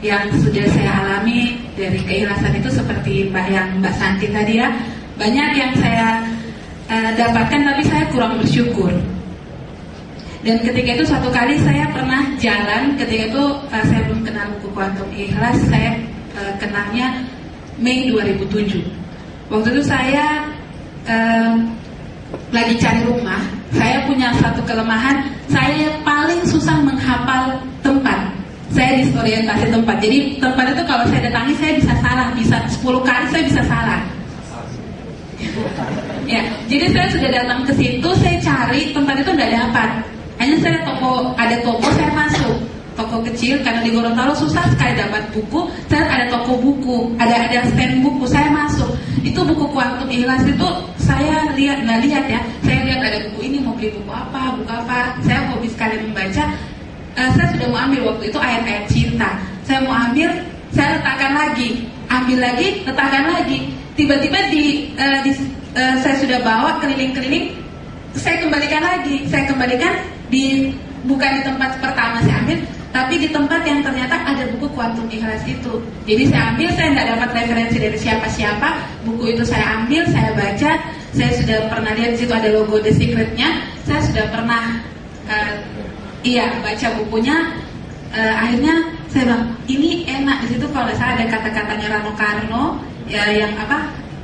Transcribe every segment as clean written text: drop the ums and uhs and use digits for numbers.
yang sudah saya alami dari keikhlasan itu seperti Mbak Santi tadi ya, banyak yang saya dapatkan tapi saya kurang bersyukur. Dan ketika itu suatu kali saya pernah jalan, ketika itu saya belum kenal buku Kuantum Ikhlas, saya kenalnya Mei 2007. Waktu itu saya lagi cari rumah. Saya punya satu kelemahan, saya paling susah menghafal tempat. Saya disorientasi tempat. Jadi tempat itu kalau saya datangi saya bisa salah, bisa 10 kali saya bisa salah. Ya, jadi saya sudah datang ke situ, saya cari tempat itu tidak dapat. Hanya saya ada toko saya masuk, toko kecil karena di Gorontalo susah sekali dapat buku. Saya ada toko buku, ada stand buku, saya masuk. Itu buku Kuantum Ikhlas itu saya lihat ya. Saya lihat ada buku ini, mau beli buku apa. Saya hobi sekali membaca. Saya sudah mau ambil waktu itu ayat-ayat cinta. Saya mau ambil, saya letakkan lagi, ambil lagi, letakkan lagi. Tiba-tiba saya sudah bawa keliling-keliling, saya kembalikan lagi. Saya kembalikan bukan di tempat pertama saya ambil, tapi di tempat yang ternyata ada buku Kuantum Ikhlas itu. Jadi saya ambil, saya tidak dapat referensi dari siapa-siapa. Buku itu saya ambil, saya baca. Saya sudah pernah lihat di situ ada logo The Secret-nya. Saya sudah pernah baca bukunya. Akhirnya saya bilang ini enak. Di situ kalau nggak salah ada kata-katanya Rano Karno ya, yang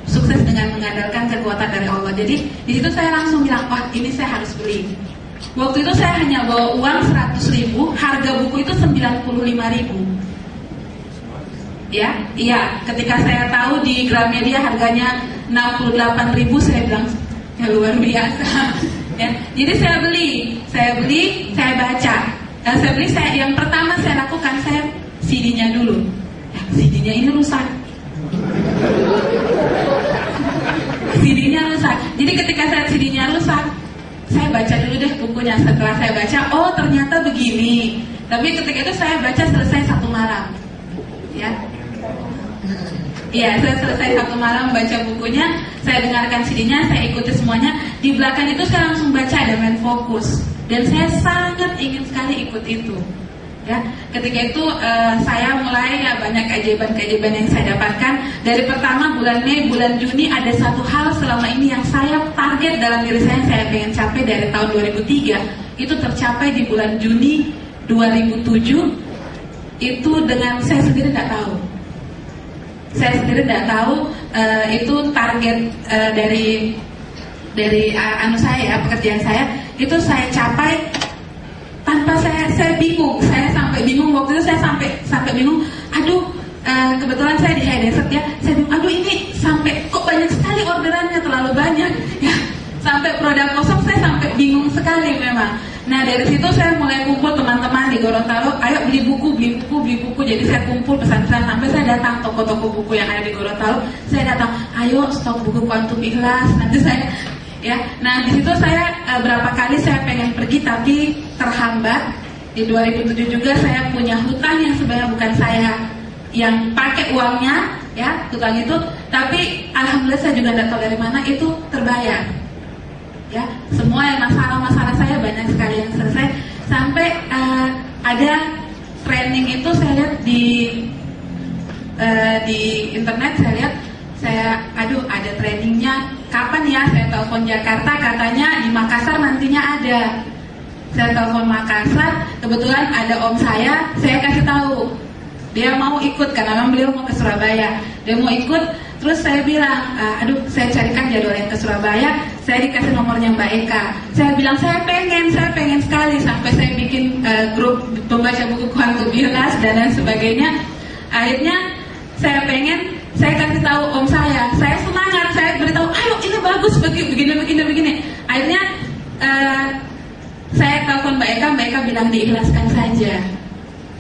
sukses dengan mengandalkan kekuatan dari Allah. Jadi di situ saya langsung bilang, wah ini saya harus beli. Waktu itu saya hanya bawa uang 100.000, harga buku itu 95.000. Ya, iya. Ketika saya tahu di Gramedia harganya 68.000, saya bilang ya luar biasa. Ya, jadi saya beli, saya baca. Yang pertama saya lakukan, saya CD-nya dulu. Ya, CD-nya ini rusak. CD-nya rusak. Jadi ketika saya CD-nya rusak, saya baca dulu deh bukunya. Setelah saya baca, oh ternyata begini. Tapi ketika itu saya baca selesai 1 malam. Ya, iya, saya selesai 1 malam baca bukunya. Saya dengarkan CD-nya, saya ikuti semuanya. Di belakang itu saya langsung baca ada main fokus. Dan saya sangat ingin sekali ikut itu. Ya, ketika itu saya mulai banyak keajaiban-keajaiban yang saya dapatkan. Dari pertama bulan Mei, bulan Juni ada satu hal selama ini yang saya target dalam diri saya pengen capai dari tahun 2003. Itu tercapai di bulan Juni 2007. Itu dengan saya sendiri tidak tahu. Itu target dari pekerjaan saya itu saya capai tanpa saya bingung. Saya sampai bingung waktu itu, saya sampai bingung. Kebetulan saya di Haideset ya. Saya bingung, ini sampai kok banyak sekali orderannya, terlalu banyak ya. Sampai produk kosong saya sampai bingung sekali memang. Nah dari situ saya mulai kumpul teman-teman di Gorontalo, ayo beli buku. Jadi saya kumpul pesan-pesan sampai saya datang toko-toko buku yang ada di Gorontalo. Saya datang, ayo stok buku Kuantum Ikhlas. Nanti saya nah di situ saya berapa kali saya pengen pergi tapi terhambat. Di 2007 juga saya punya hutang yang sebenarnya bukan saya yang pakai uangnya ya, hutang itu, tapi alhamdulillah saya juga tidak tahu dari mana itu terbayar. Ya, semua masalah saya banyak sekali yang selesai. Sampai ada training itu saya lihat di internet, ada trainingnya. Kapan ya? Saya telepon Jakarta, katanya di Makassar nantinya ada. Saya telepon Makassar, kebetulan ada om saya kasih tahu. Dia mau ikut karena memang beliau mau ke Surabaya. Dia mau ikut, terus saya bilang, saya carikan jadwal yang ke Surabaya. Saya dikasih nomornya Mbak Eka. Saya bilang saya pengen sekali, sampai saya bikin grup pembaca buku Kuantum Ikhlas dan lain sebagainya. Akhirnya saya kasih tahu om saya semangat, saya beritahu, ayo ini bagus begini. Akhirnya saya telepon Mbak Eka bilang diikhlaskan saja.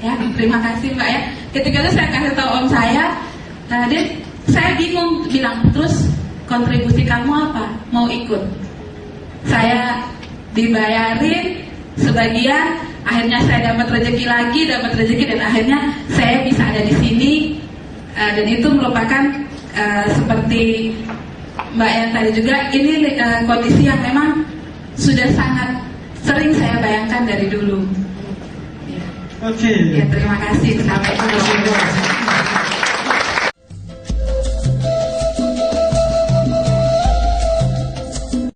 Ya, terima kasih Mbak ya. Ketika itu saya kasih tahu om saya, saya bingung bilang, terus kontribusi kamu apa? Mau ikut? Saya dibayarin sebagian, akhirnya saya dapat rezeki dan akhirnya saya bisa ada di sini. Dan itu merupakan seperti Mbak yang tadi juga, ini kondisi yang memang sudah sangat sering saya bayangkan dari dulu. Oke. Ya, terima kasih. Sampai jumpa.